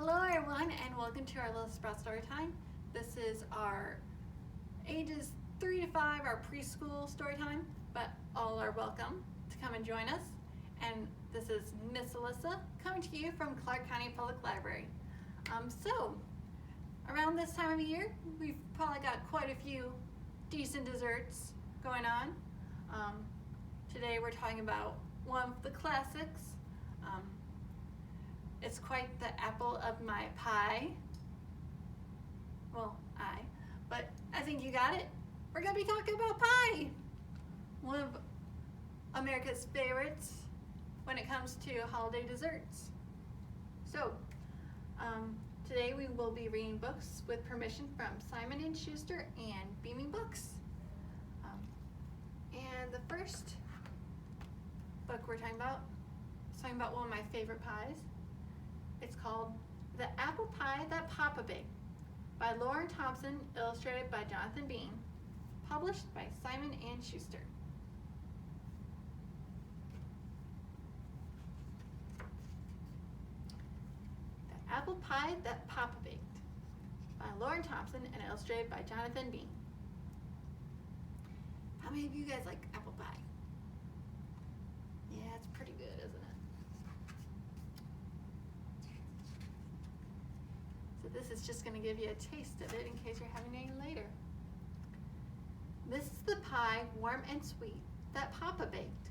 Hello everyone and welcome to our little Sprout story time. This is our ages 3 to 5, our preschool story time, but all are welcome to come and join us. And this is Miss Alissa coming to you from Clark County Public Library. So, around this time of year, we've probably got quite a few decent desserts going on. Today we're talking about one of the classics. It's quite the apple of my pie. Well, but I think you got it. We're gonna be talking about pie. One of America's favorites when it comes to holiday desserts. So, today we will be reading books with permission from Simon & Schuster and Beaming Books. And the first book we're talking about one of my favorite pies. It's called The Apple Pie That Papa Baked by Lauren Thompson, illustrated by Jonathan Bean, published by Simon & Schuster. The Apple Pie That Papa Baked by Lauren Thompson and illustrated by Jonathan Bean. How many of you guys like apple pie? Yeah, it's pretty good, isn't it? So this is just going to give you a taste of it in case you're having any later. This is the pie, warm and sweet, that Papa baked.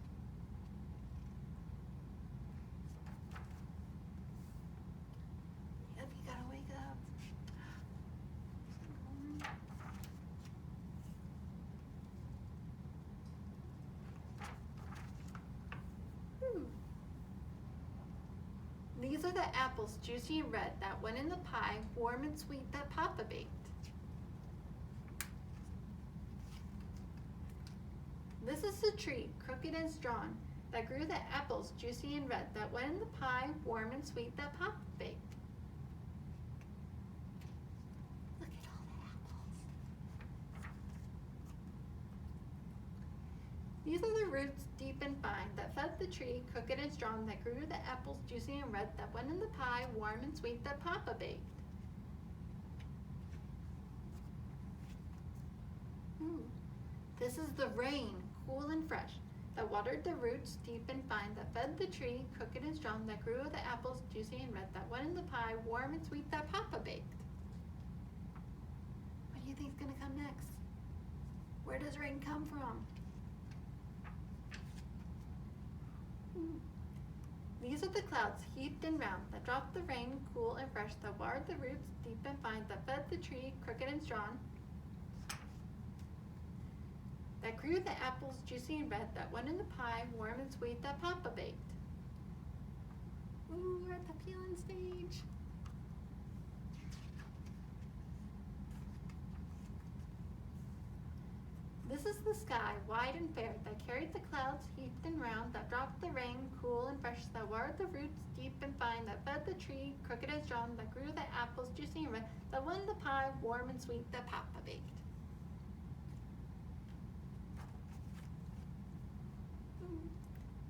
Yep, you gotta wake up. These are the apples, juicy and red, that went in the pie, warm and sweet, that Papa baked. This is the tree, crooked and strong, that grew the apples, juicy and red, that went in the pie, warm and sweet, that Papa baked. Look at all the apples. These are the roots, deep and fine, that fed the tree, crooked and strong, that grew the apples, juicy and red, that went in the pie, warm and sweet, that Papa baked. This is the rain, cool and fresh, that watered the roots, deep and fine, that fed the tree, crooked and strong, that grew the apples, juicy and red, that went in the pie, warm and sweet, that Papa baked. What do you think's gonna come next? Where does rain come from? These are the clouds, heaped and round, that dropped the rain, cool and fresh, that watered the roots, deep and fine, that fed the tree, crooked and strong, that grew the apples, juicy and red, that went in the pie, warm and sweet, that Papa baked. Ooh, we're at the peeling stage. This is the sky, wide and fair, that carried the clouds, heaped and round, that dropped the rain, cool and fresh, that watered the roots, deep and fine, that fed the tree, crooked and strong, that grew the apples, juicy and red, that went in the pie, warm and sweet, that Papa baked.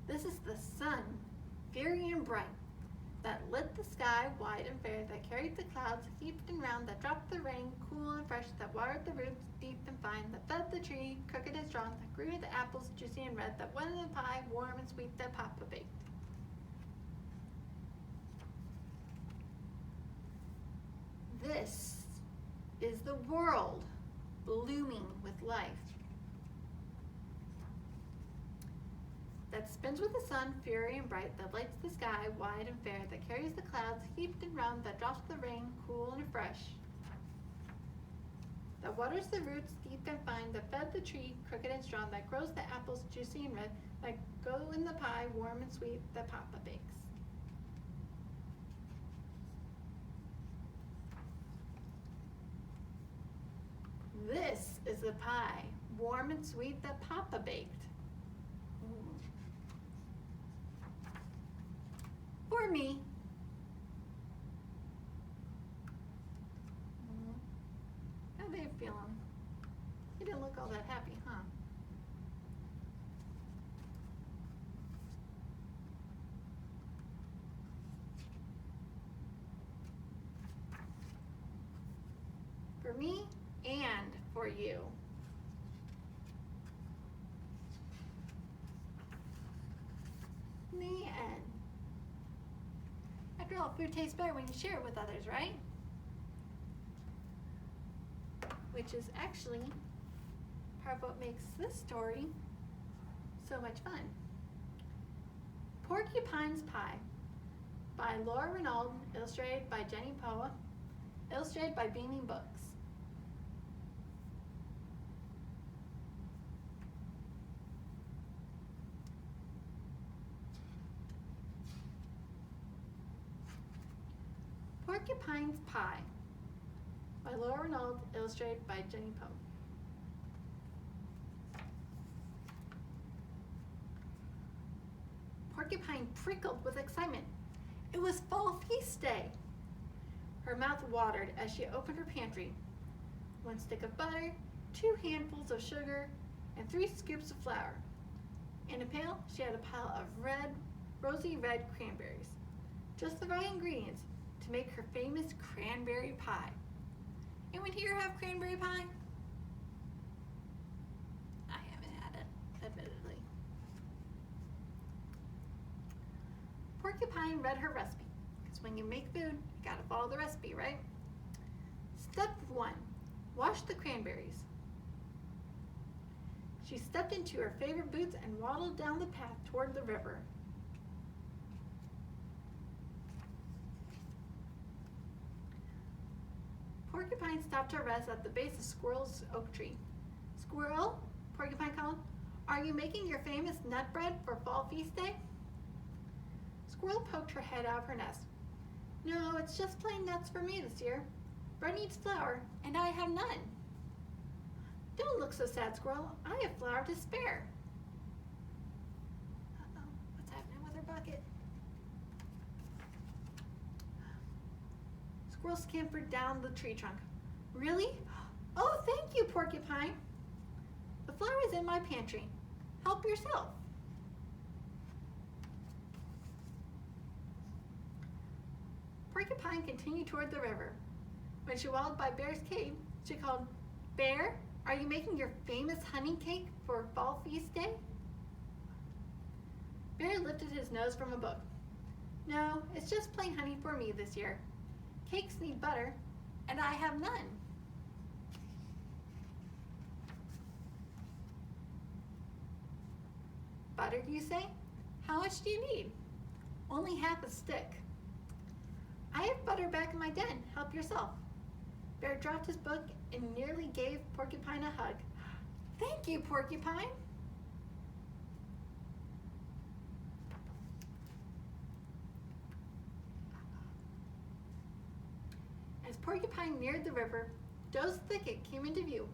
This is the sun, fiery and bright, that lit the sky, wide and fair, that carried the clouds, heaped and round, that dropped the rain, cool and fresh, that watered the roots, deep and fine, that fed the tree, crooked and strong, that grew the apples, juicy and red, that went in the pie, warm and sweet, that Papa baked. This is the world, blooming with life, that spins with the sun, fiery and bright, that lights the sky, wide and fair, that carries the clouds, heaped and round, that drops the rain, cool and fresh, that waters the roots, deep and fine, that fed the tree, crooked and strong, that grows the apples, juicy and red, that go in the pie, warm and sweet, that Papa bakes. This is the pie, warm and sweet, that Papa baked. For me. How are they feeling? You didn't look all that happy, huh? me and for you. The end. After all, food tastes better when you share it with others, right? Which is actually part of what makes this story so much fun. Porcupine's Pie by Laura Renaud, illustrated by Jenny Poa, illustrated by Beaming Books. Porcupine's Pie by Laura Renaud, illustrated by Jenny Poe. Porcupine prickled with excitement. It was fall feast day. Her mouth watered as she opened her pantry. 1 stick of butter, 2 handfuls of sugar, and 3 scoops of flour. In a pail, she had a pile of rosy red cranberries. Just the right ingredients to make her famous cranberry pie. Anyone here have cranberry pie? I haven't had it, admittedly. Porcupine read her recipe, because when you make food, you gotta follow the recipe, right? Step 1, wash the cranberries. She stepped into her favorite boots and waddled down the path toward the river. Porcupine stopped to rest at the base of Squirrel's oak tree. Squirrel, Porcupine called, are you making your famous nut bread for fall feast day? Squirrel poked her head out of her nest. No, it's just plain nuts for me this year. Bread needs flour, and I have none. Don't look so sad, Squirrel. I have flour to spare. Uh-oh, what's happening with her bucket? Squirrel scampered down the tree trunk. Really? Oh, thank you, Porcupine. The flour is in my pantry. Help yourself. Porcupine continued toward the river. When she waddled by Bear's cave, she called, Bear, are you making your famous honey cake for fall feast day? Bear lifted his nose from a book. No, it's just plain honey for me this year. Cakes need butter, and I have none. Butter, you say? How much do you need? Only half a stick. I have butter back in my den. Help yourself. Bear dropped his book and nearly gave Porcupine a hug. Thank you, Porcupine. As Porcupine neared the river, Doe's thicket came into view.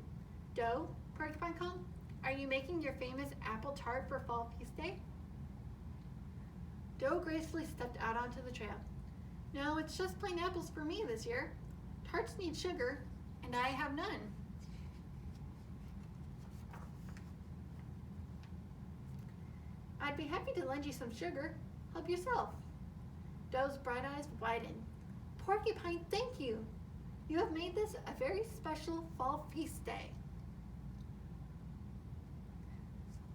Doe, Porcupine called, are you making your famous apple tart for fall feast day? Doe gracefully stepped out onto the trail. No, it's just plain apples for me this year. Tarts need sugar, and I have none. I'd be happy to lend you some sugar. Help yourself. Doe's bright eyes widened. Porcupine, thank you. You have made this a very special fall feast day.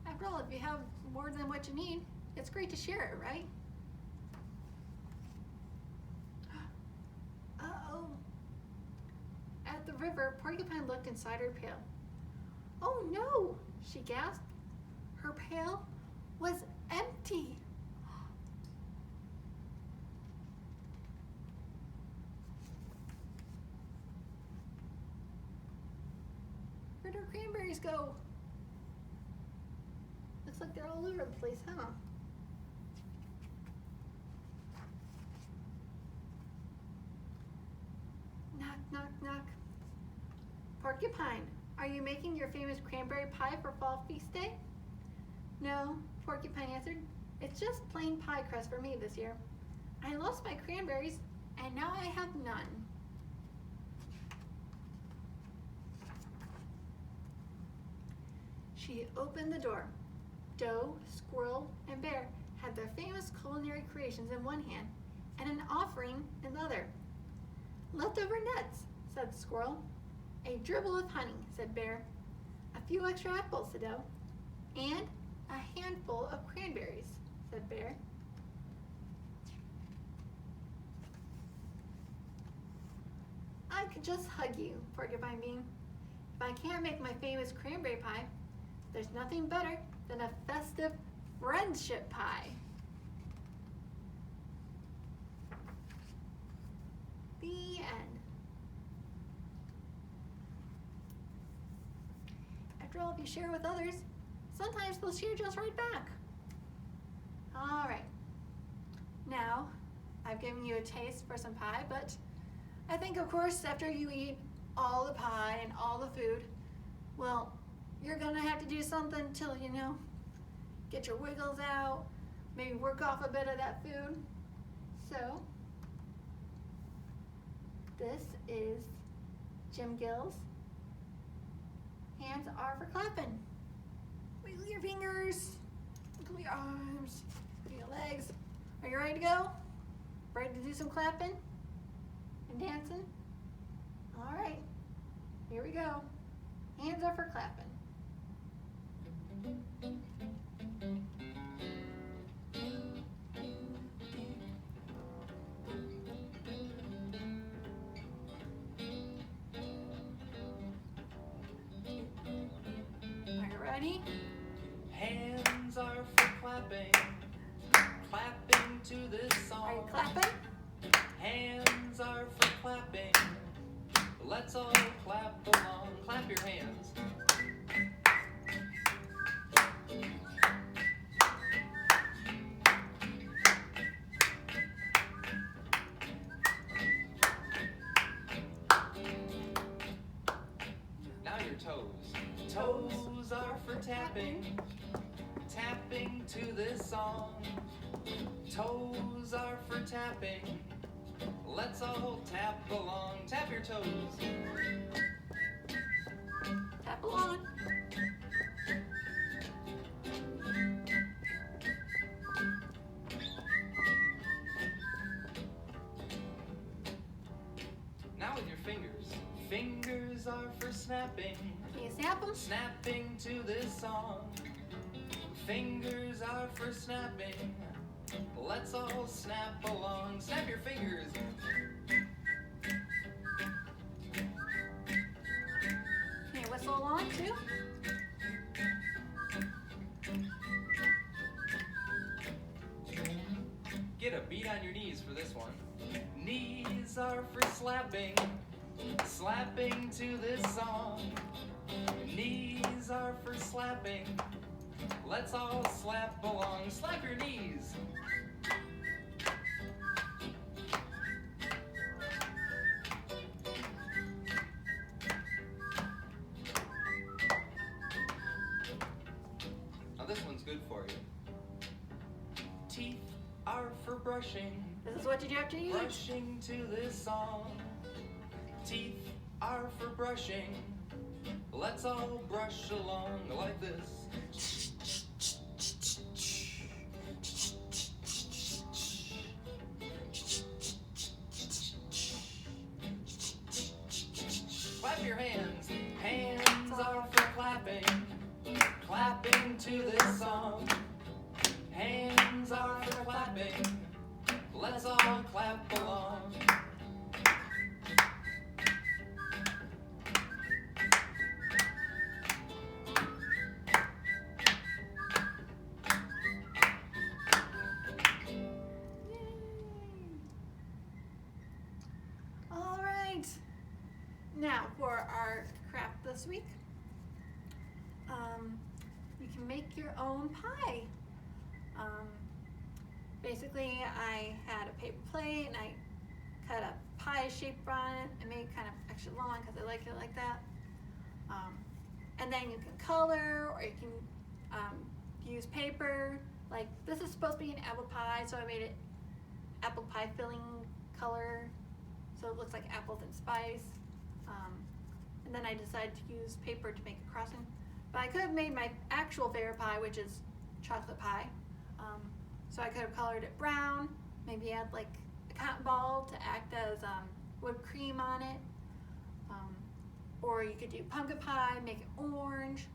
After all, if you have more than what you need, it's great to share it, right? Uh-oh. At the river, Porcupine looked inside her pail. Oh no, she gasped. Her pail was empty. Where'd her cranberries go? Looks like they're all over the place, huh? Knock, knock, knock. Porcupine, are you making your famous cranberry pie for fall feast day? No, Porcupine answered. It's just plain pie crust for me this year. I lost my cranberries, and now I have none. She opened the door. Doe, Squirrel, and Bear had their famous culinary creations in one hand and an offering in the other. Leftover nuts, said the Squirrel. A dribble of honey, said Bear. A few extra apples, said Dove. And a handful of cranberries, said Bear. I could just hug you, Porcupine Bean. If I can't make my famous cranberry pie, there's nothing better than a festive friendship pie. The end. After all, if you share with others, sometimes they'll share just right back. All right. Now, I've given you a taste for some pie, but I think, of course, after you eat all the pie and all the food, well, you're gonna have to do something till, get your wiggles out, maybe work off a bit of that food. So, this is Jim Gill's Hands Are for Clapping. Wiggle your fingers, wiggle your arms, wiggle your legs. Are you ready to go? Ready to do some clapping and dancing? All right, here we go. Hands are for clapping. Are you ready? Hands are for clapping, clapping to this song. Are you clapping? Hands are for clapping, let's all clap along. Clap your hands. Now your toes. Toes are for tapping, tapping to this song. Toes are for tapping, let's all tap along. Tap your toes. Tap along. Now with your fingers. Fingers are for snapping, Can you snap them? snapping to this song. Fingers are for snapping, let's all snap along. Snap your fingers. Can you whistle along too? Get a beat on your knees for this one. Knees are for slapping, slapping to this song. Knees are for slapping, let's all slap along. Slap your knees. Now this one's good for you. Teeth are for brushing, This is what you do after you eat. brushing to this song. Teeth are for brushing, let's all brush along like this. Clap your hands. Hands are for clapping, clapping to this song. Hands are for clapping, let's all clap along. All right. Now for our craft this week. You can make your own pie. Basically, I had a paper plate and I cut a pie shape on it. I made it kind of extra long because I like it like that. And then you can color, or you can use paper. Like this is supposed to be an apple pie, so I made it apple pie filling color, so it looks like apples and spice. And then I decided to use paper to make a crossing. But I could have made my actual favorite pie, which is chocolate pie. So I could have colored it brown, maybe add like a cotton ball to act as whipped cream on it. Or you could do pumpkin pie, make it orange.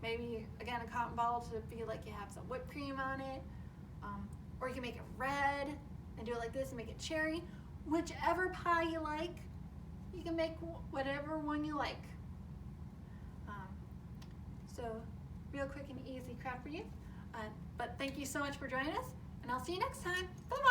Maybe, again, a cotton ball to feel like you have some whipped cream on it. Or you can make it red and do it like this and make it cherry. Whichever pie you like, you can make whatever one you like. So, real quick and easy craft for you. But thank you so much for joining us, and I'll see you next time. Bye-bye.